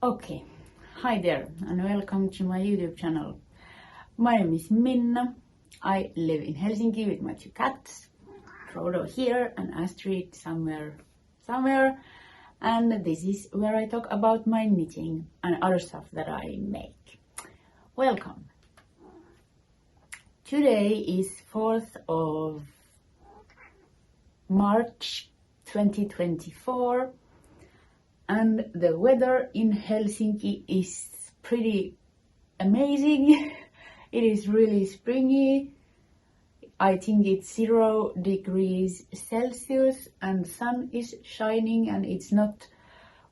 Okay, hi there and welcome to my YouTube channel. My name is Minna. I live in Helsinki with my two cats, Frodo here and Astrid somewhere. And this is where I talk about my knitting and other stuff that I make. Welcome. Today is 4th of March 2024. And the weather in Helsinki is pretty amazing. It is really springy. I think it's 0 degrees Celsius and sun is shining and it's not,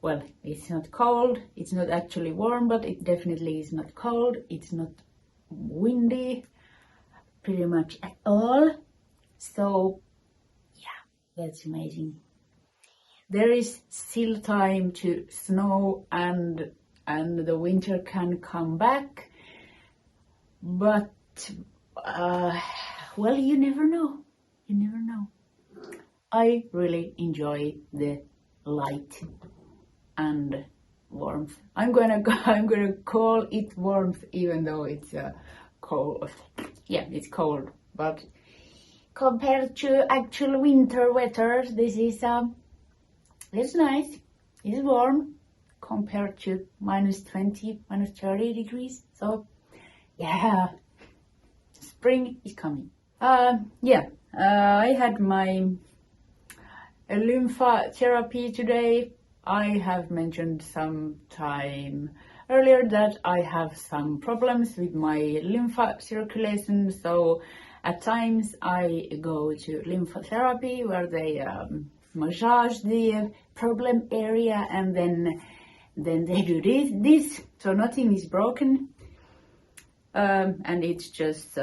well, it's not cold. It's not actually warm, but it definitely is not cold. It's not windy pretty much at all. So yeah, that's amazing. There is still time to snow and the winter can come back, but well, you never know. You never know. I really enjoy the light and warmth. I'm gonna call it warmth, even though it's cold. Yeah, it's cold, but compared to actual winter weather, this is it's nice, it's warm compared to -20, -30 degrees. So yeah, spring is coming. I had my lymphatherapy today. I have mentioned some time earlier that I have some problems with my lymph circulation. So at times I go to lymphatherapy where they massage the problem area and then they do this, so nothing is broken, and it's just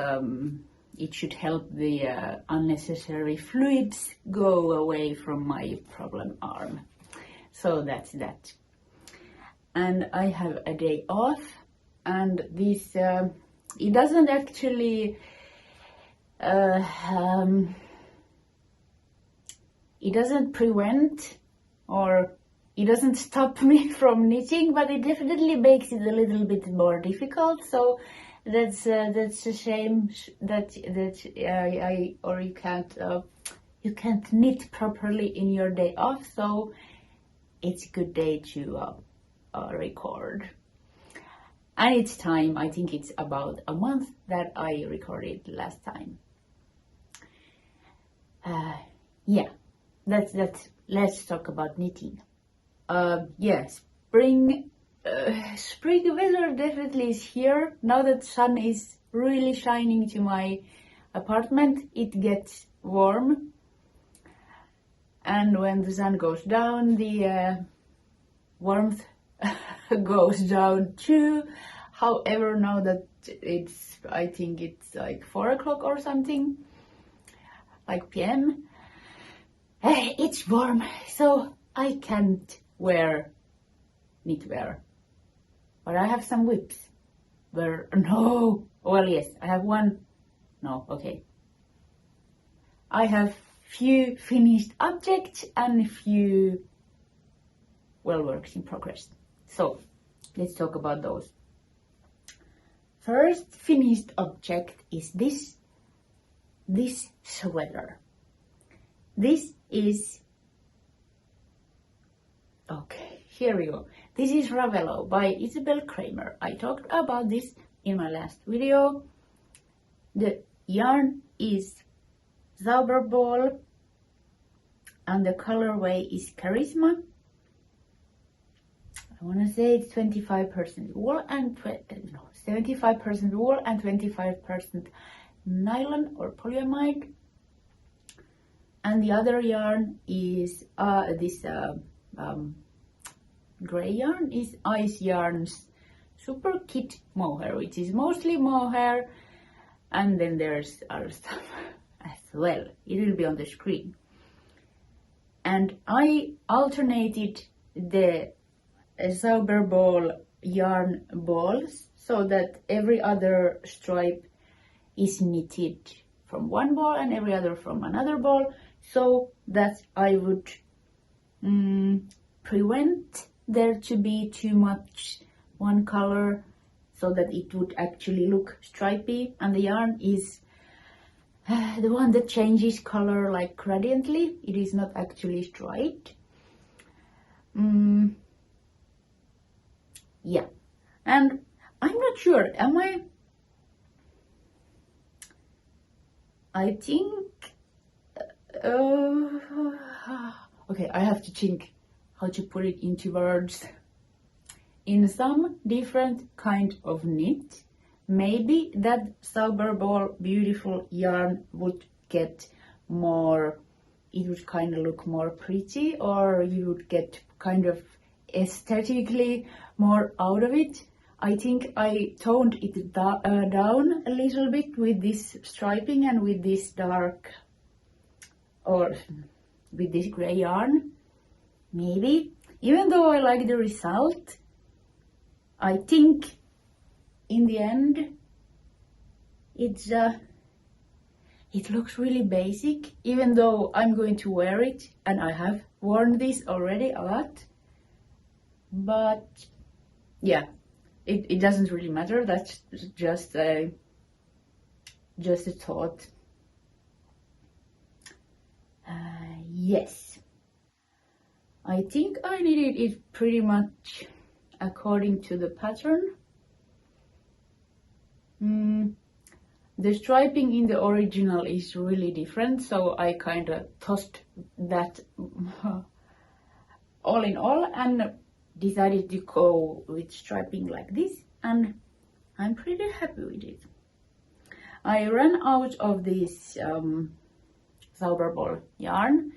it should help the unnecessary fluids go away from my problem arm. So that's that. And I have a day off, and this it doesn't actually it doesn't prevent or it doesn't stop me from knitting, but it definitely makes it a little bit more difficult. So that's a shame that you can't knit properly in your day off. So it's a good day to record. And it's time. I think it's about a month that I recorded last time. Yeah. Let's talk about knitting. Spring weather definitely is here. Now that sun is really shining to my apartment, it gets warm. And when the sun goes down, the warmth goes down too. However, now that I think it's like 4 o'clock or something, like PM. It's warm, so I can't wear knitwear. But I have some whips. Yes, I have one. No, okay. I have few finished objects and few works in progress. So let's talk about those. First finished object is this sweater. This is, okay, here we go. This is Ravello by Isabell Kraemer. I talked about this in my last video. The yarn is Zauberball and the colorway is Charisma. I want to say it's 25% wool and 75% wool and 25% nylon or polyamide. And the other yarn is this gray yarn is Ice Yarn's SuperKid Mohair, which is mostly mohair, and then there's other stuff as well. It will be on the screen. And I alternated the Zauberball yarn balls so that every other stripe is knitted from one ball and every other from another ball, so that I would prevent there to be too much one color so that it would actually look stripy, and the yarn is the one that changes color like gradiently. It is not actually striped. Yeah, and I'm not sure, am I think okay, I have to think how to put it into words. In some different kind of knit, maybe that Zauberball beautiful yarn would get more, it would kind of look more pretty, or you would get kind of aesthetically more out of it. I think I toned it down a little bit with this striping and with this dark, or with this gray yarn, maybe. Even though I like the result, I think in the end it looks really basic, even though I'm going to wear it, and I have worn this already a lot. But yeah, it doesn't really matter. That's just a thought. Yes, I think I knitted it pretty much according to the pattern. The striping in the original is really different, so I kind of tossed that all in all and decided to go with striping like this, and I'm pretty happy with it. I ran out of this Zauberball yarn,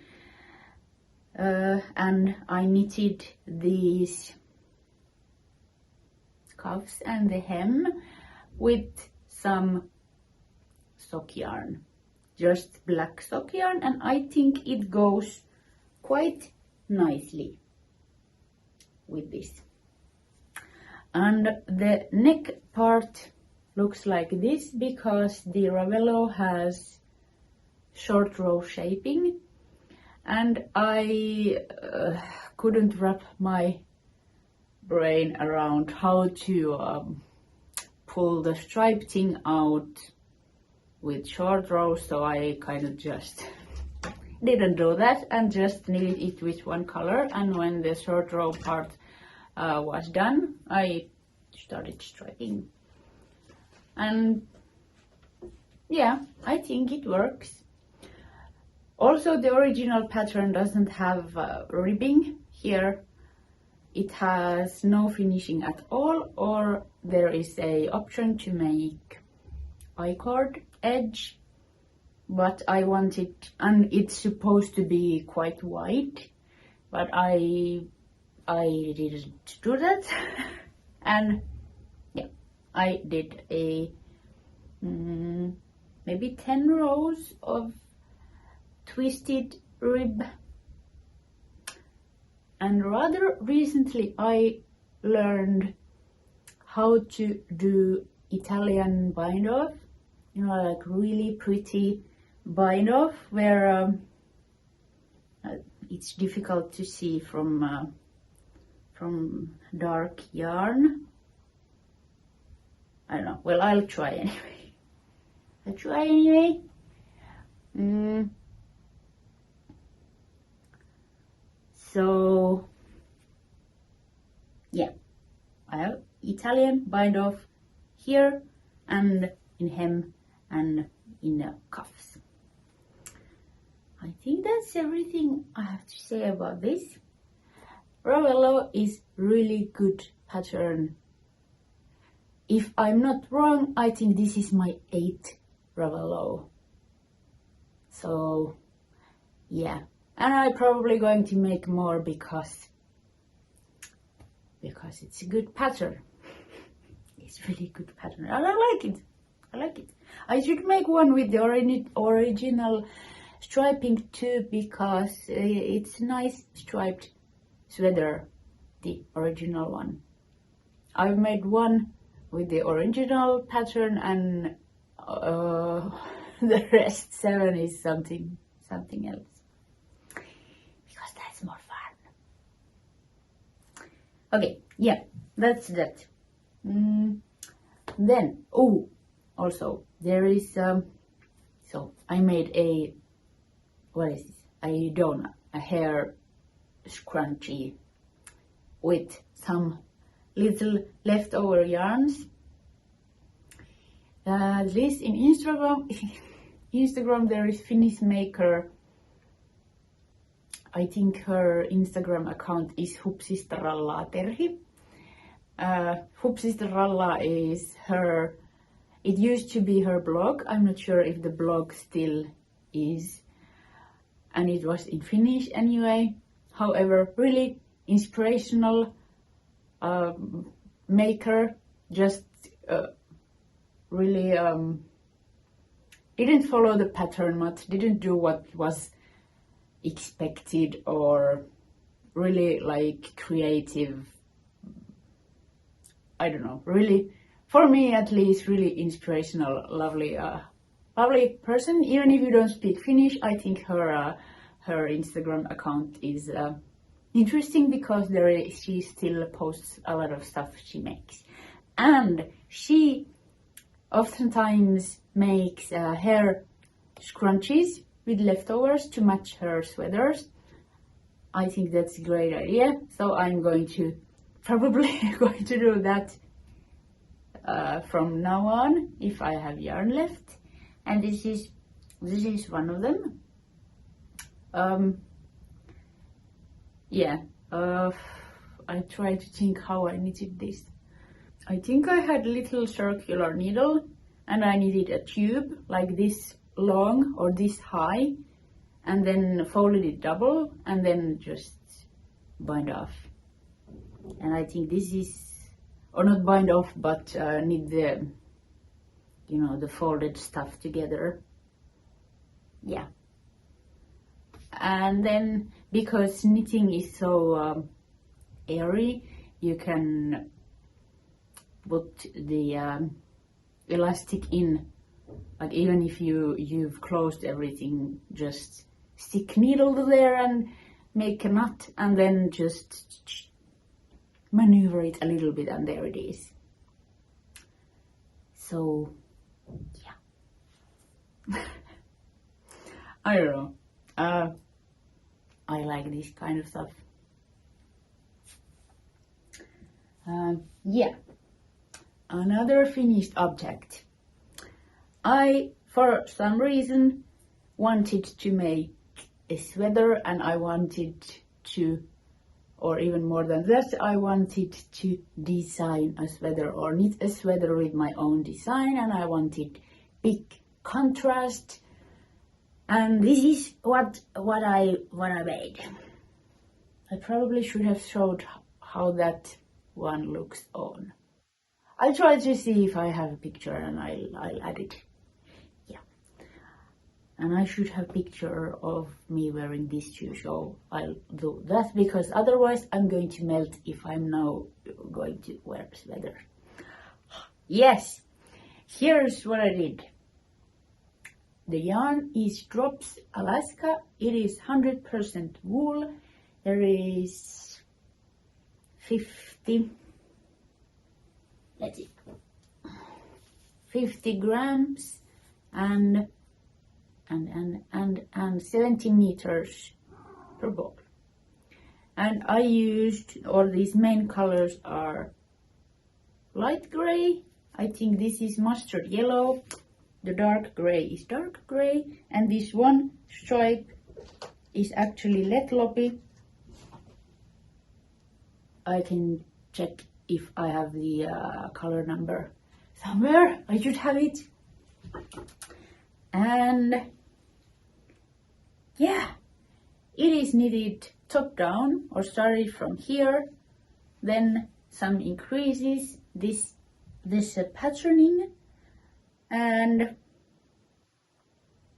and I knitted these cuffs and the hem with some sock yarn, just black sock yarn, and I think it goes quite nicely with this. And the neck part looks like this because the ravello has short row shaping, and I couldn't wrap my brain around how to pull the stripe thing out with short rows, so I kind of just didn't do that and just knitted it with one color. And when the short row part was done, I started striping, and yeah, I think it works. Also, the original pattern doesn't have ribbing. Here it has no finishing at all, or there is a option to make I-cord edge, but I want it, and it's supposed to be quite wide, but I didn't do that. And yeah, I did a maybe 10 rows of twisted rib. And rather recently I learned how to do Italian bind off, you know, like really pretty bind off where it's difficult to see from dark yarn. I don't know, well, I'll try anyway. So yeah, I have Italian bind off here and in hem and in the cuffs. I think that's everything I have to say about this. Ravello is really good pattern. If I'm not wrong, I think this is my 8th Ravello. So yeah, and I'm probably going to make more because it's a good pattern. It's really good pattern, and I like it. I should make one with the original striping too, because it's nice striped sweater, the original one. I've made one with the original pattern, and the rest 7 is something else, because that's more fun. Okay, yeah, that's that. Then, oh, also there is, so I made a, what is this? A donut, a hair scrunchie with some little leftover yarns. This in Instagram there is Finnish maker. I think her Instagram account is Hupsisteralla-terhi. Hupsisteralla is her, it used to be her blog. I'm not sure if the blog still is. And it was in Finnish anyway. However, really inspirational maker. Just really didn't follow the pattern much. Didn't do what was expected, or really like creative. I don't know, really, for me at least, really inspirational, lovely person. Even if you don't speak Finnish, I think her Instagram account is interesting because she still posts a lot of stuff she makes, and she oftentimes makes hair scrunchies with leftovers to match her sweaters. I think that's a great idea, so I'm probably going to do that from now on if I have yarn left. And this is one of them. I try to think how I knitted this. I think I had a little circular needle and I knitted a tube like this long or this high, and then folded it double and then just bind off. And I think this is, or not bind off, but knit the, the folded stuff together. Yeah. And then because knitting is so airy, you can put the elastic in, like even if you've closed everything, just stick needle there and make a knot, and then just maneuver it a little bit, and there it is. So yeah. I don't know, I like this kind of stuff. Yeah, another finished object. I, for some reason, wanted to make a sweater, and I wanted to, or even more than that, I wanted to design a sweater or knit a sweater with my own design, and I wanted big contrast. And this is what I made. I probably should have showed how that one looks on. I'll try to see if I have a picture and I'll add it. Yeah. And I should have a picture of me wearing this too, so I'll do that, because otherwise I'm going to melt if I'm now going to wear a sweater. Yes, here's what I did. The yarn is Drops Alaska. It is 100% wool. There is 50 grams and 70 meters per ball. And I used, all these main colors are light gray. I think this is mustard yellow. The dark gray is dark gray, and this one stripe is actually Lettlopi. I can check if I have the color number somewhere. I should have it. And yeah, it is knitted top down, or started from here, then some increases, this patterning. And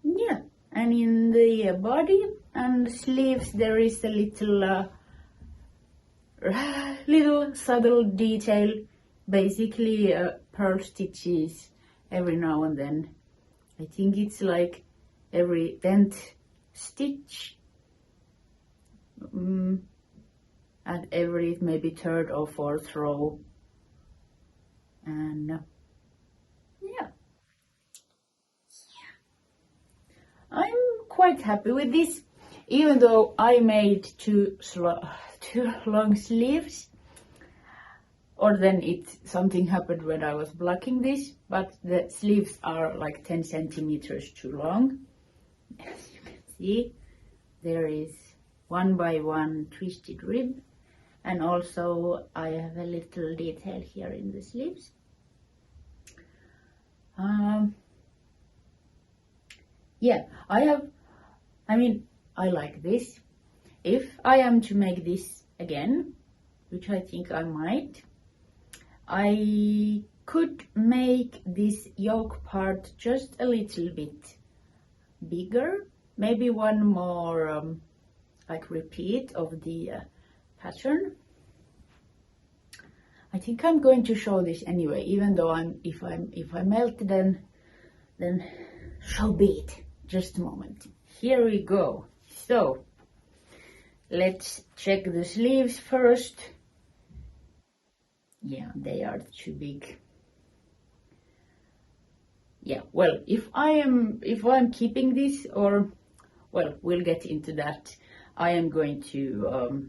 yeah, and in the body and sleeves there is a little subtle detail, basically pearl stitches every now and then. I think it's like every 10th stitch. at every maybe third or fourth row. And yeah, I'm quite happy with this, even though I made too long sleeves, or then something happened when I was blocking this, but the sleeves are like 10 centimeters too long. As you can see, there is 1 by 1 twisted rib, and also I have a little detail here in the sleeves. Yeah, I like this. If I am to make this again, which I think I might, I could make this yoke part just a little bit bigger, maybe one more like repeat of the pattern. I think I'm going to show this anyway, even though if I melt then so be it. Just a moment. Here we go. So let's check the sleeves first. Yeah, they are too big. Yeah, well, if I'm keeping this, or well, we'll get into that. I am going to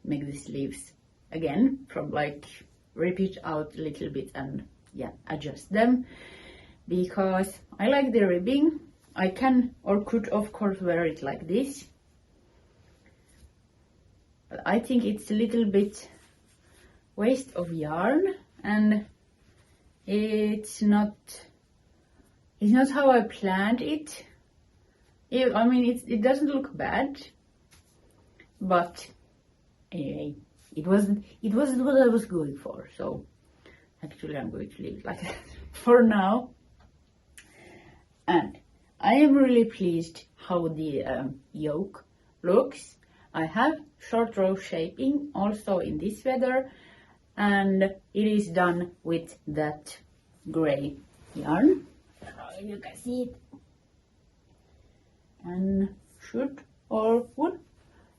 make the sleeves again, from like rip it out a little bit and yeah, adjust them, because I like the ribbing. I can or could of course wear it like this, but I think it's a little bit waste of yarn, and it's not how I planned it. I mean, it doesn't look bad, but anyway, it wasn't what I was going for. So actually, I'm going to leave it like that for now. And I am really pleased how the yoke looks. I have short row shaping also in this feather, and it is done with that gray yarn. I don't know if you can see it. And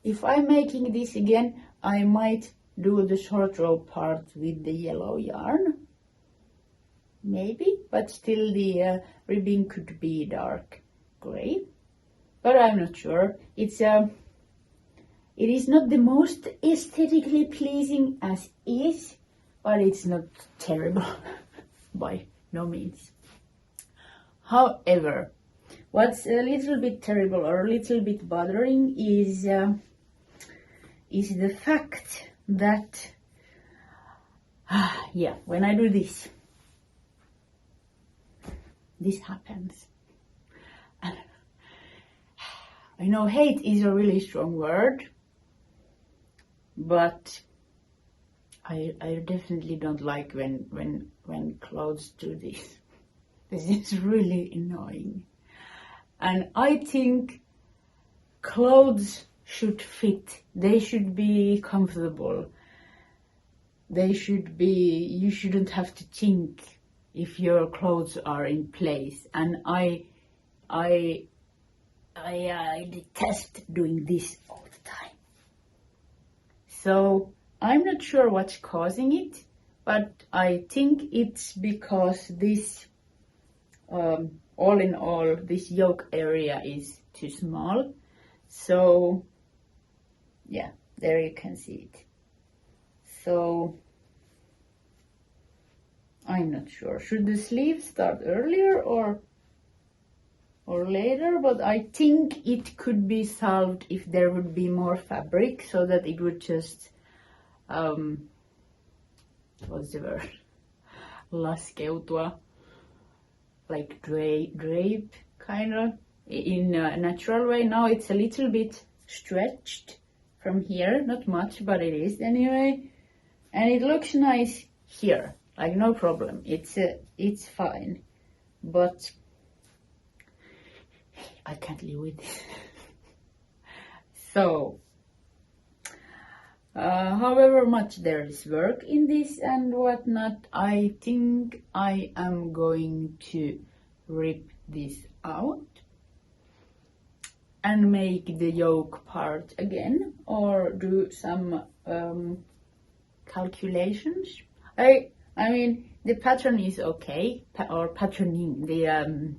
if I'm making this again, I might do the short row part with the yellow yarn, maybe, but still the ribbing could be dark gray, but I'm not sure. It is not the most aesthetically pleasing as is, but it's not terrible by no means. However, what's a little bit terrible or a little bit bothering is the fact that yeah, when I do this happens. And I know hate is a really strong word, but I definitely don't like when clothes do this. This is really annoying. And I think clothes should fit. They should be comfortable. You shouldn't have to think if your clothes are in place. And I detest doing this all the time. So I'm not sure what's causing it, but I think it's because this, all in all, this yoke area is too small. So yeah, there you can see it. So I'm not sure. Should the sleeve start earlier or later? But I think it could be solved if there would be more fabric, so that it would just what's the word? Laskeutua, like drape kind of in a natural way. Now it's a little bit stretched from here, not much, but it is anyway, and it looks nice here, like no problem. It's fine, but I can't live with this. So however much there is work in this and whatnot, I think I am going to rip this out. and make the yoke part again, or do some calculations. I mean, the pattern is okay, or patterning, the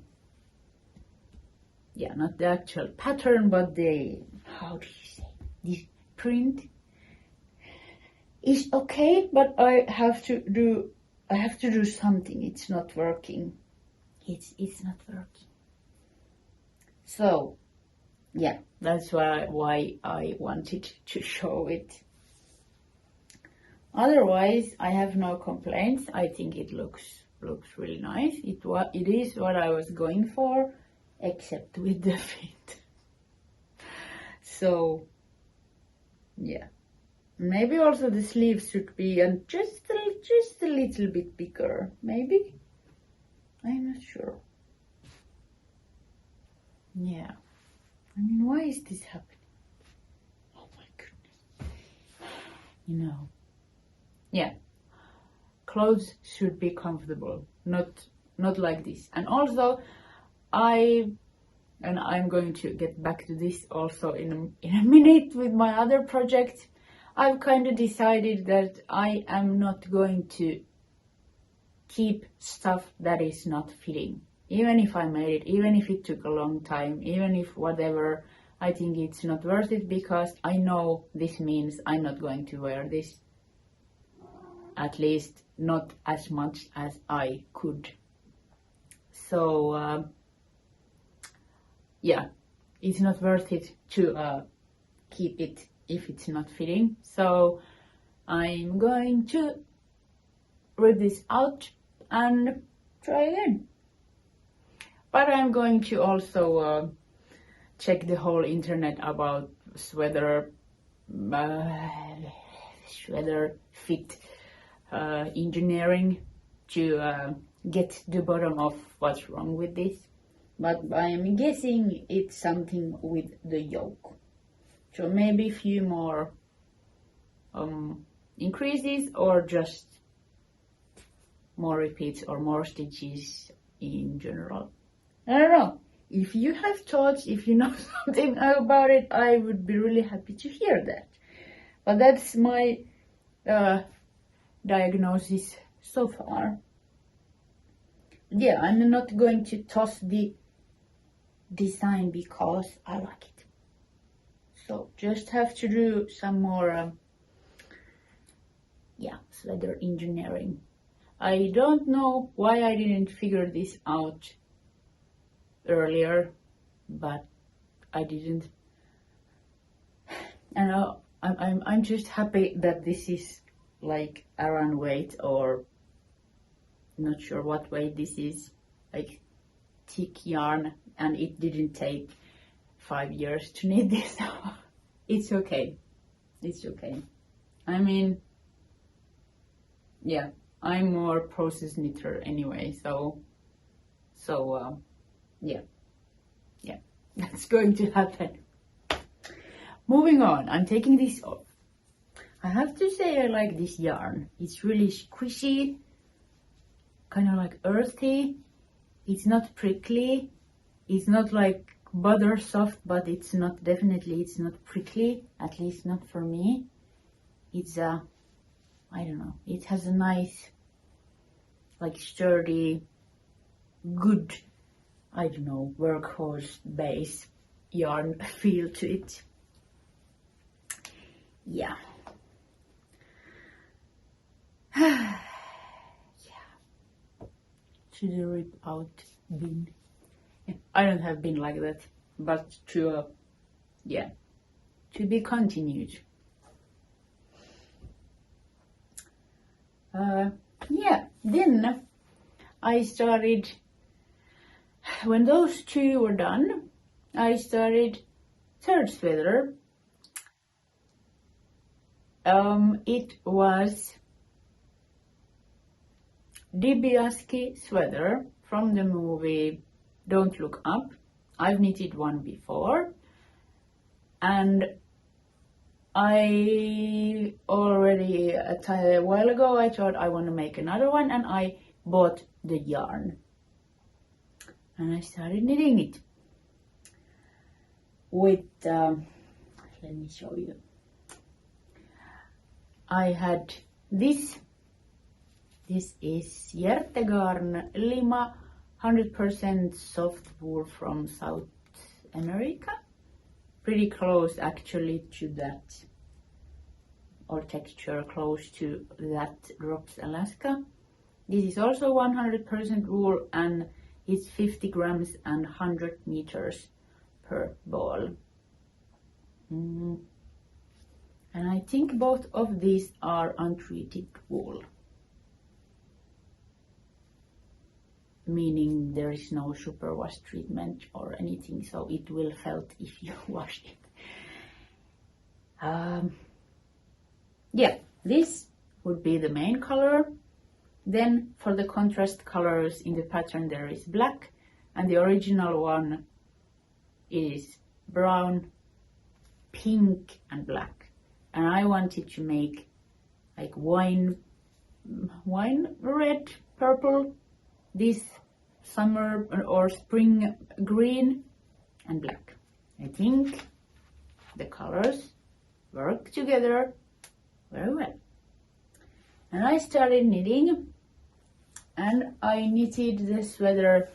yeah, not the actual pattern, but the, how do you say, this print is okay, but I have to do something. It's not working. It's not working. So yeah, that's why I wanted to show it. Otherwise, I have no complaints. I think it looks really nice. It is what I was going for, except with the fit. So yeah, maybe also the sleeves should be just a little bit bigger. Maybe, I'm not sure. Yeah, I mean, why is this happening? Oh my goodness. You know. Yeah, clothes should be comfortable, not like this. And also, I'm going to get back to this also in a minute with my other project. I've kind of decided that I am not going to keep stuff that is not fitting. Even if I made it, even if it took a long time, even if whatever, I think it's not worth it, because I know this means I'm not going to wear this. At least not as much as I could. So yeah, it's not worth it to keep it if it's not fitting. So I'm going to rip this out and try again. But I'm going to also check the whole internet about sweater fit engineering to get the bottom of what's wrong with this. But I'm guessing it's something with the yoke. So maybe a few more increases, or just more repeats or more stitches in general. I don't know. If you have thoughts, if you know something about it, I would be really happy to hear that. But that's my diagnosis so far. Yeah, I'm not going to toss the design because I like it. So just have to do some more sweater engineering. I don't know why I didn't figure this out earlier, but I didn't. And I'm just happy that this is like Aran weight, or not sure what weight this is, like thick yarn, and it didn't take 5 years to knit this. It's okay. It's okay. I mean, yeah, I'm more process knitter anyway, so yeah, that's going to happen. Moving on, I'm taking this off. I have to say I like this yarn. It's really squishy, kind of like earthy. It's not prickly. It's not like butter soft, but it's not prickly, at least not for me. It's I don't know, it has a nice, like sturdy, good, I don't know, workhorse base yarn feel to it. Yeah. Yeah. To the rip out bin. I don't have bin like that, but to be continued. Then I started, when those two were done, I started third sweater. It was Dibiasky sweater from the movie Don't Look Up. I've knitted one before, and I already a while ago I thought I want to make another one, and I bought the yarn and I started knitting it. with, let me show you. I had this. This is Hjertgarn Lima, 100% soft wool from South America. Pretty close actually to that, or texture close to that Drops Alaska. This is also 100% wool and it's 50 grams and 100 meters per ball. And I think both of these are untreated wool, meaning there is no superwash treatment or anything, so it will felt if you wash it. Yeah, this would be the main color. Then for the contrast colors in the pattern there is black, and the original one is brown, pink and black. And I wanted to make like wine red, purple, this summer or spring green and black. I think the colors work together very well. And I started knitting, and I knitted the sweater.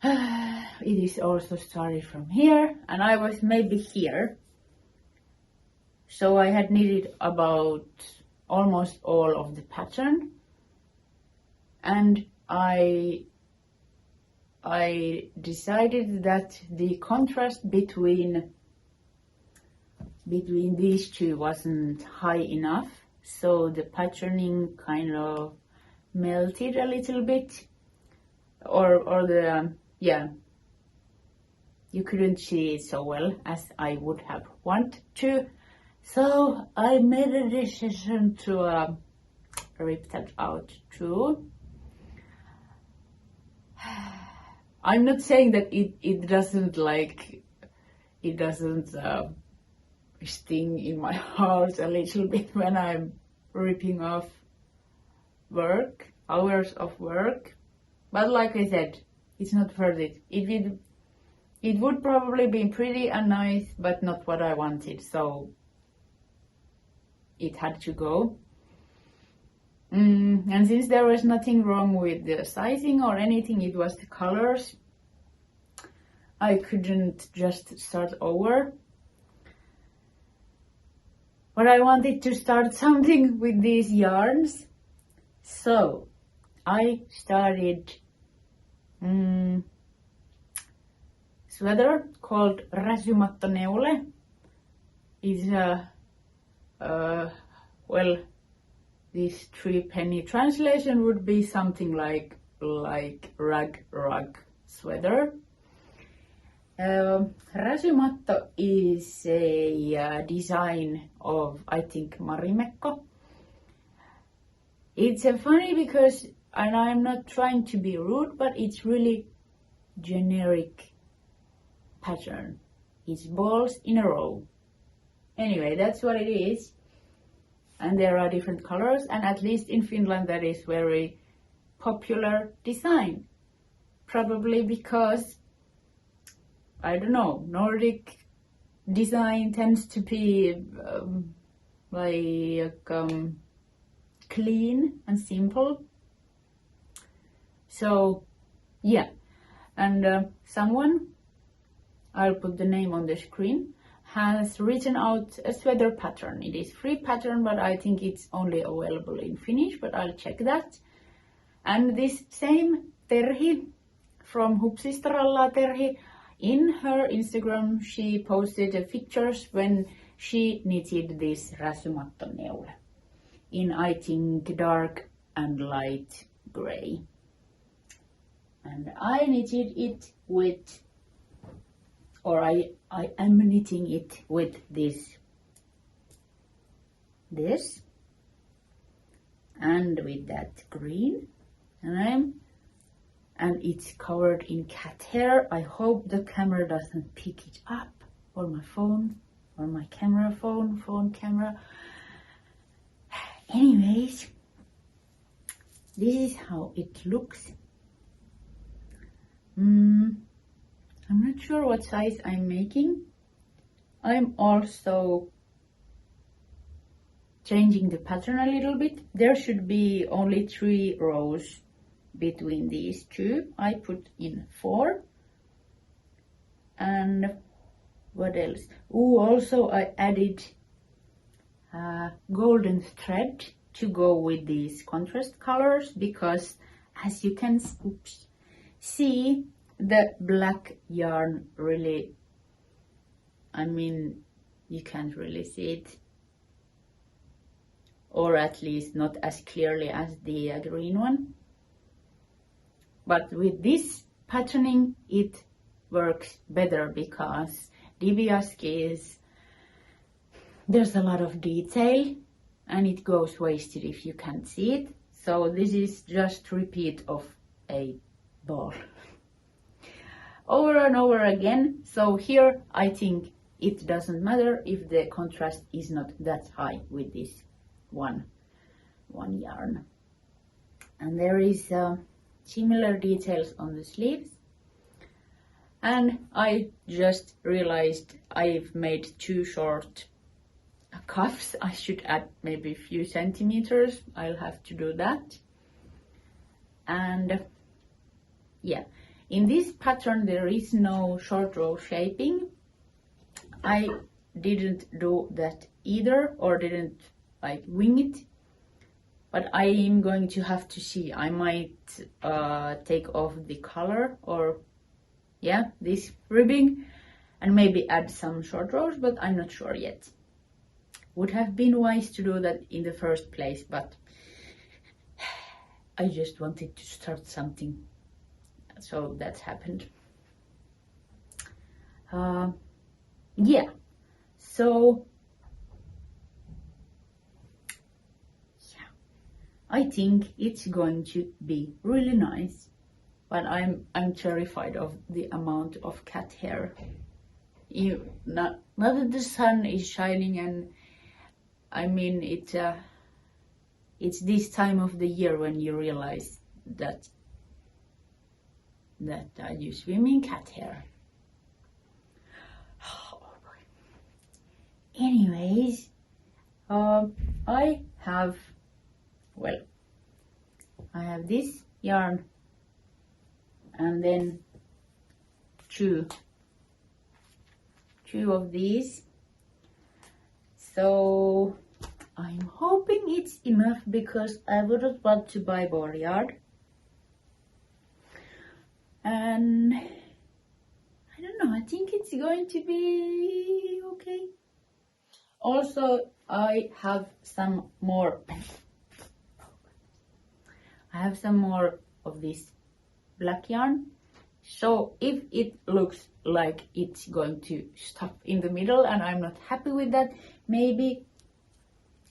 It is also started from here, and I was maybe here. So I had knitted about almost all of the pattern, and I decided that the contrast between these two wasn't high enough, so the patterning kind of melted a little bit, or the yeah, you couldn't see it so well as I would have wanted to. So I made a decision to rip that out too. I'm not saying that it doesn't sting in my heart a little bit when I'm ripping off hours of work, but like I said, it's not worth it. It would probably be pretty and nice, but not what I wanted, so it had to go. And since there was nothing wrong with the sizing or anything, it was the colors, I couldn't just start over. But I wanted to start something with these yarns, so I started sweater called Räsymattoneule. It's well, this 3-penny translation would be something like rug sweater. Räsymatto is a design of, I think, Marimekko. It's funny because, and I'm not trying to be rude, but it's really generic pattern. It's balls in a row. Anyway, that's what it is. And there are different colors, and at least in Finland that is very popular design. Probably because, I don't know, Nordic design tends to be clean and simple. So yeah, and someone, I'll put the name on the screen, has written out a sweater pattern. It is free pattern, but I think it's only available in Finnish, but I'll check that. And this same Terhi from Hupsistralla Terhi, in her Instagram she posted pictures when she knitted this Räsymattoneule in, I think, dark and light gray. And I knitted it with, or I am knitting it with this and with that green, and it's covered in cat hair. I hope the camera doesn't pick it up, or my phone, or my phone camera. Anyways, this is how it looks. I'm not sure what size I'm making. I'm also changing the pattern a little bit. There should be only 3 rows between these two. I put in 4. And what else? Oh, also I added golden thread to go with these contrast colors, because as you can see, the black yarn really, I mean, you can't really see it, or at least not as clearly as the green one. But with this patterning it works better, because Dibiasky is, there's a lot of detail and it goes wasted if you can't see it. So this is just repeat of a ball over and over again. So here I think it doesn't matter if the contrast is not that high with this one yarn. And there is similar details on the sleeves. And I just realized I've made too short cuffs. I should add maybe a few centimeters. I'll have to do that. And yeah, in this pattern there is no short row shaping. I didn't do that either, or didn't like wing it, but I am going to have to see. I might take off the color, or yeah, this ribbing, and maybe add some short rows, but I'm not sure yet. Would have been wise to do that in the first place, but I just wanted to start something, so that's happened. Yeah, so yeah, I think it's going to be really nice, but I'm terrified of the amount of cat hair. Not that the sun is shining, and I mean it's this time of the year when you realize that you swim in cat hair. Anyways, I have this yarn and then two of these, so I'm hoping it's enough, because I wouldn't want to buy more yarn. And I don't know, I think it's going to be okay. Also, I have some more of this black yarn. So if it looks like it's going to stop in the middle and I'm not happy with that, maybe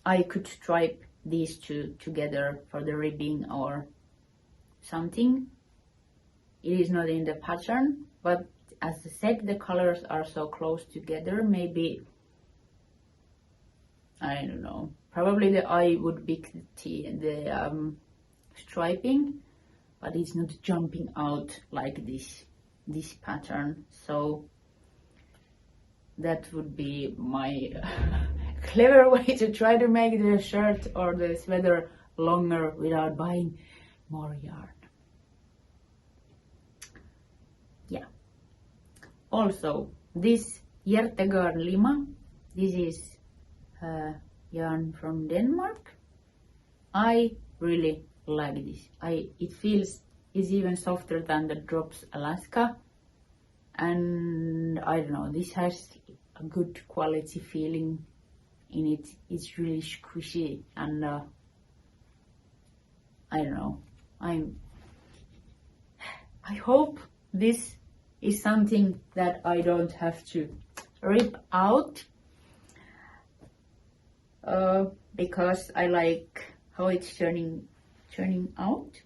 I could stripe these two together for the ribbing or something. It is not in the pattern, but as I said, the colors are so close together. Maybe, I don't know, probably the eye would be the striping, but it's not jumping out like this pattern. So that would be my clever way to try to make the shirt or the sweater longer without buying more yarn. Yeah. Also, this Hjertgarn Lima, this is yarn from Denmark. I really like this. It feels is even softer than the Drops Alaska, and I don't know, this has a good quality feeling in it. It's really squishy, and I don't know, I hope this is something that I don't have to rip out, because I like how it's turning out,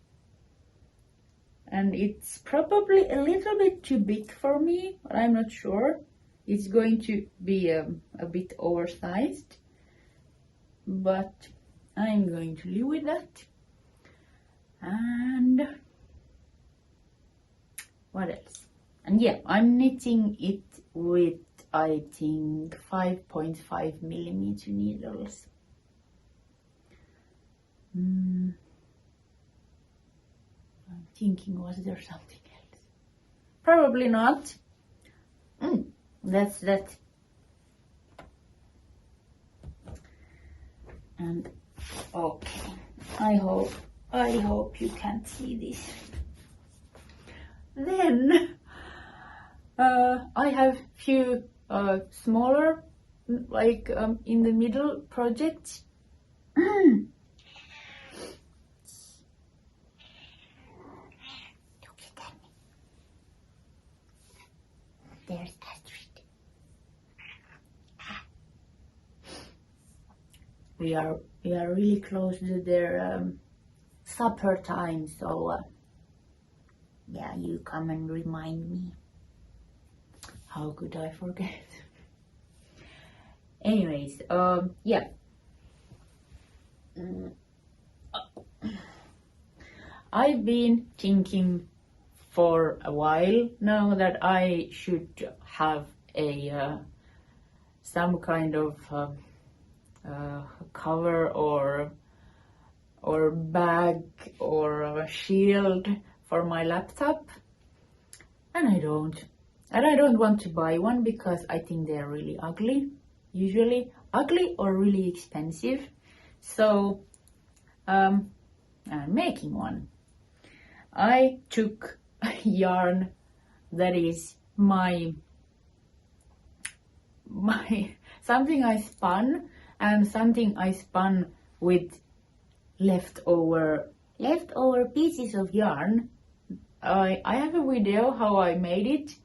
and it's probably a little bit too big for me, but I'm not sure. It's going to be a bit oversized, but I'm going to live with that. And what else? And yeah, I'm knitting it with, I think, 5.5 millimeter needles. I'm thinking, was there something else? Probably not. That's that. And okay, I hope you can see this. Then I have few smaller, like in the middle projects. Look at me. There's Astrid. We are really close to their supper time, so yeah, you come and remind me. How could I forget? Anyways, yeah. I've been thinking for a while now that I should have a some kind of cover or bag or a shield for my laptop, and I don't want to buy one because I think they're really ugly, usually ugly or really expensive. So I'm making one. I took yarn that is my something I spun, and something I spun with leftover pieces of yarn. I have a video how I made it,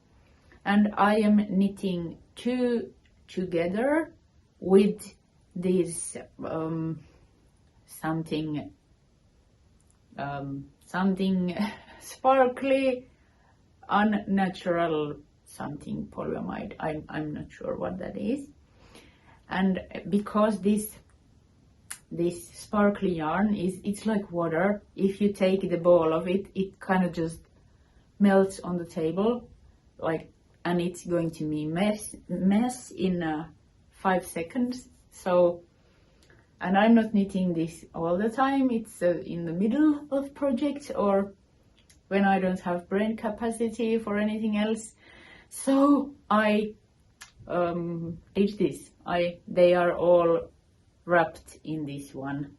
and I am knitting two together with this something sparkly, unnatural something polyamide. I'm not sure what that is. And because this sparkly yarn it's like water. If you take the ball of it, it kind of just melts on the table, like, and it's going to be mess in 5 seconds. So, and I'm not knitting this all the time. It's in the middle of projects or when I don't have brain capacity for anything else. So I did this. They are all wrapped in this one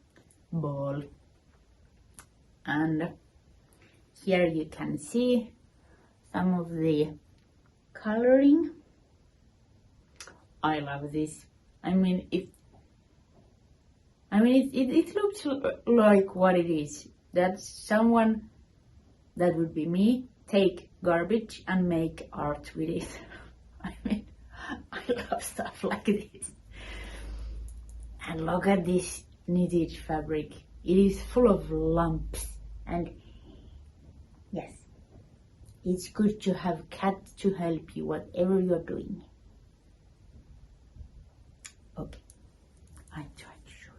ball, and here you can see some of the coloring. I love this. I mean it looks like what it is. That someone, that would be me, take garbage and make art with it. I mean, I love stuff like this. And look at this knitted fabric. It is full of lumps, and yes, it's good to have cats to help you whatever you're doing. Okay, I try to show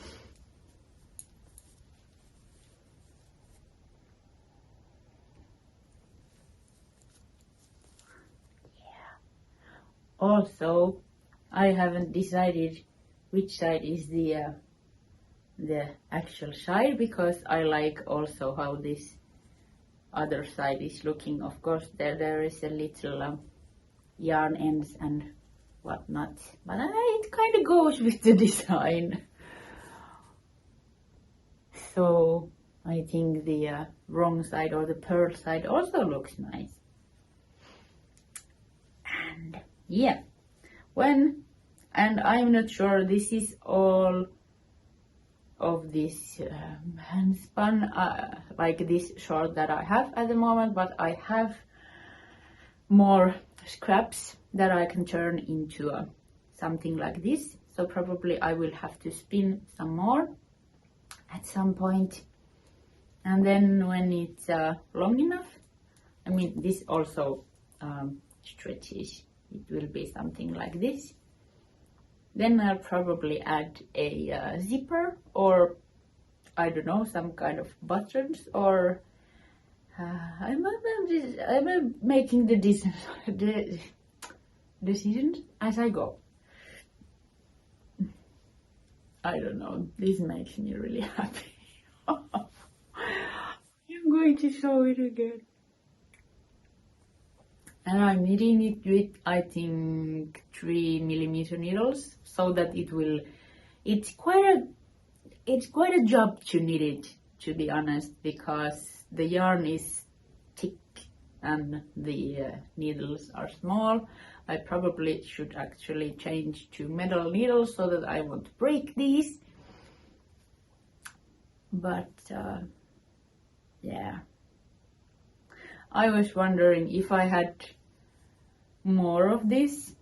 you. Yeah. Also, I haven't decided which side is the actual side, because I like also how this other side is looking. Of course, there is a little yarn ends and whatnot, but it kind of goes with the design. So I think the wrong side or the pearl side also looks nice. And yeah, and I'm not sure, this is all of this hand spun, like this short that I have at the moment, but I have more scraps that I can turn into something like this. So probably I will have to spin some more at some point. And then when it's long enough, I mean, this also stretches, it will be something like this. Then I'll probably add a zipper, or I don't know, some kind of buttons, or I'm making the decisions as I go. I don't know, this makes me really happy. I'm going to show it again. And I'm knitting it with, I think, 3mm needles, so that it's quite a job to knit it, to be honest, because the yarn is thick and the needles are small. I probably should actually change to metal needles so that I won't break these. But yeah, I was wondering if I had more of this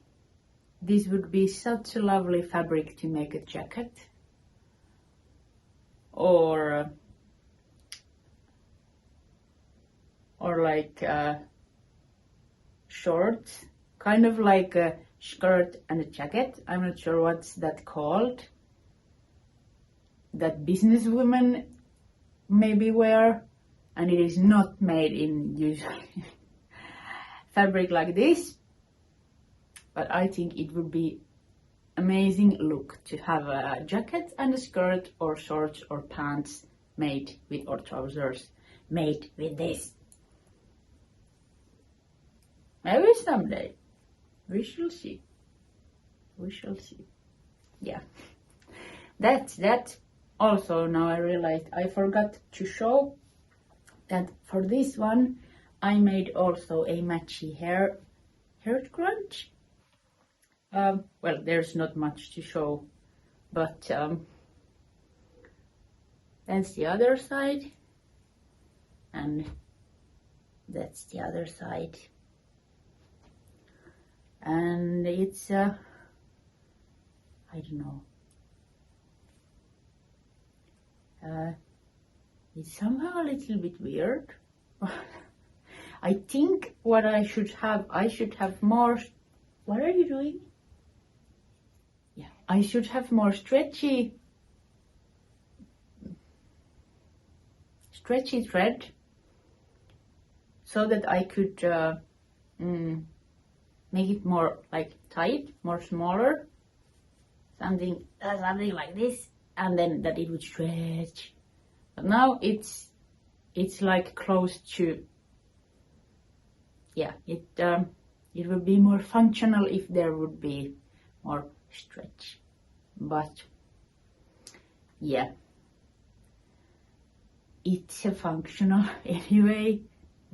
would be such a lovely fabric to make a jacket, or like shorts, kind of like a skirt and a jacket. I'm not sure what's that called, that businesswomen maybe wear, and it is not made in usually fabric like this. But I think it would be amazing look to have a jacket and a skirt or shorts or pants made with, or trousers made with this. Maybe someday. We shall see. We shall see. Yeah. That's that. Also, now I realized I forgot to show that for this one I made also a matchy hair crunch. Well, there's not much to show, but that's the other side, and that's the other side. And it's, I don't know, it's somehow a little bit weird. I think what I should have more, what are you doing? Yeah, I should have more stretchy thread, so that I could make it more like tight, more smaller, something like this, and then that it would stretch. But now it's like close to, yeah, it would be more functional if there would be more stretch. But yeah, it's a functional anyway.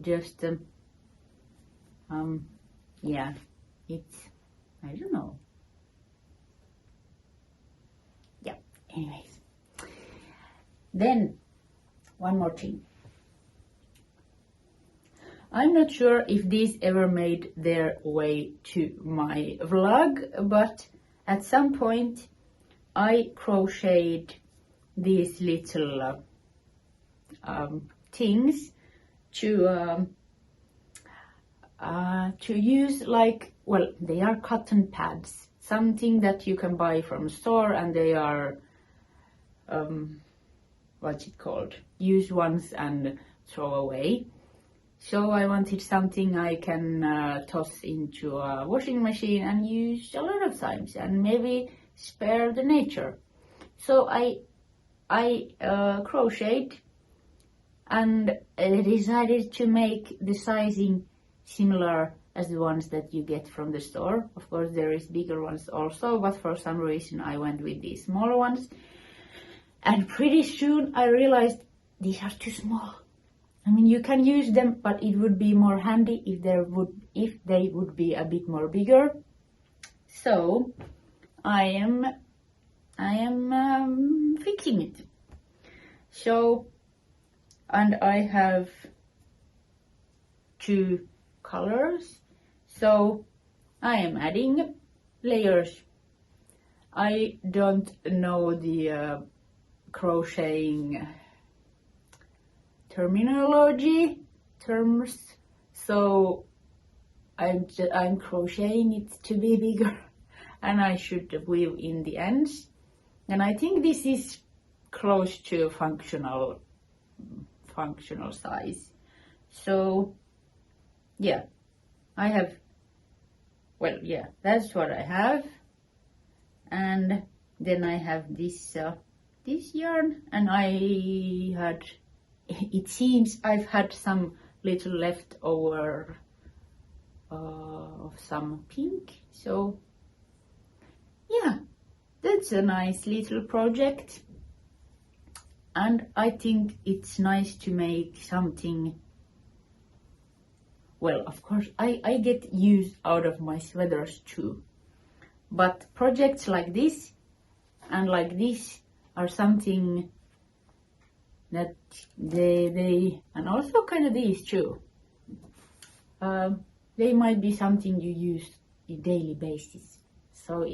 Just yeah, it's, I don't know. Yeah, anyways. Then one more thing. I'm not sure if these ever made their way to my vlog, but at some point I crocheted these little things to use, like, well, they are cotton pads, something that you can buy from a store, and they are what's it called, use once and throw away. So I wanted something I can toss into a washing machine and use a lot of times, and maybe spare the nature. So I crocheted and decided to make the sizing similar as the ones that you get from the store. Of course, there is bigger ones also, but for some reason I went with these smaller ones. And pretty soon I realized these are too small. I mean, you can use them, but it would be more handy if they would be a bit more bigger. So I am fixing it. So, and I have 2 colors, so I am adding layers. I don't know the crocheting terms, so I'm crocheting it to be bigger, and I should weave in the ends. And I think this is close to functional size, So yeah, I have, well, yeah, that's what I have. And then I have this this yarn, and I had, it seems I've had some little leftover of some pink. So yeah, that's a nice little project. And I think it's nice to make something. Well, of course, I get use out of my sweaters too. But projects like this and like this are something that they and also kind of these too. They might be something you use on a daily basis. So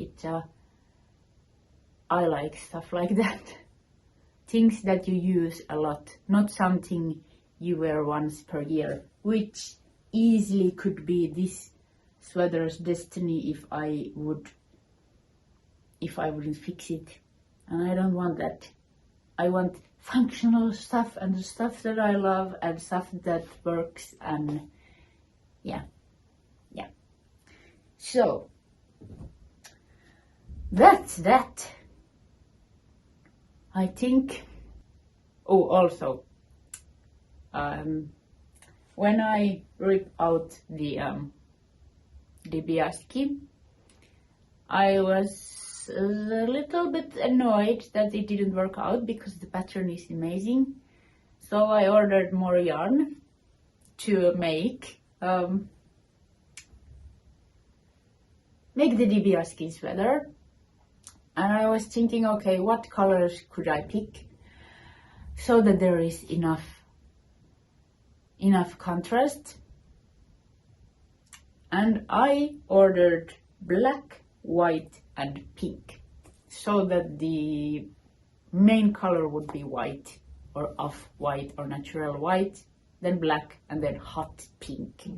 I like stuff like that. Things that you use a lot, not something you wear once per year, which easily could be this sweater's destiny if I wouldn't fix it. And I don't want that. I want functional stuff and the stuff that I love and stuff that works, and yeah. So that's that. I think, oh, also, when I rip out the Dibiasky, I was a little bit annoyed that it didn't work out because the pattern is amazing. So I ordered more yarn to make the Dibiasky sweater. And I was thinking, okay, what colors could I pick so that there is enough contrast? And I ordered black, white and pink so that the main color would be white or off-white or natural white, then black and then hot pink.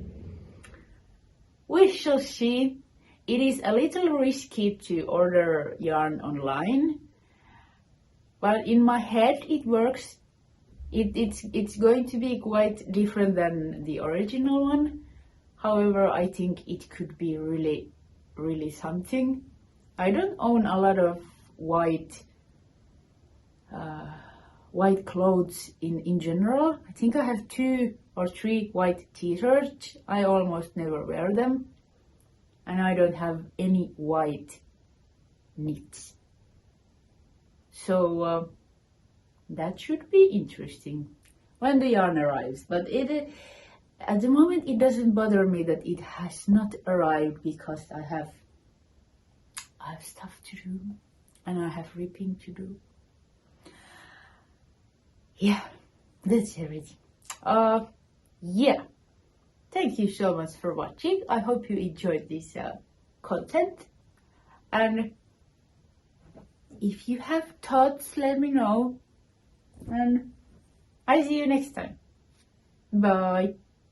We shall see. It is a little risky to order yarn online, but in my head it works. It's going to be quite different than the original one. However, I think it could be really, really something. I don't own a lot of white clothes in general. I think I have 2 or 3 white t-shirts. I almost never wear them. And I don't have any white knits. So that should be interesting when the yarn arrives. But at the moment it doesn't bother me that it has not arrived, because I have stuff to do and I have ripping to do. Yeah, that's everything. Yeah. Thank you so much for watching. I hope you enjoyed this content. And if you have thoughts, let me know. And I see you next time. Bye.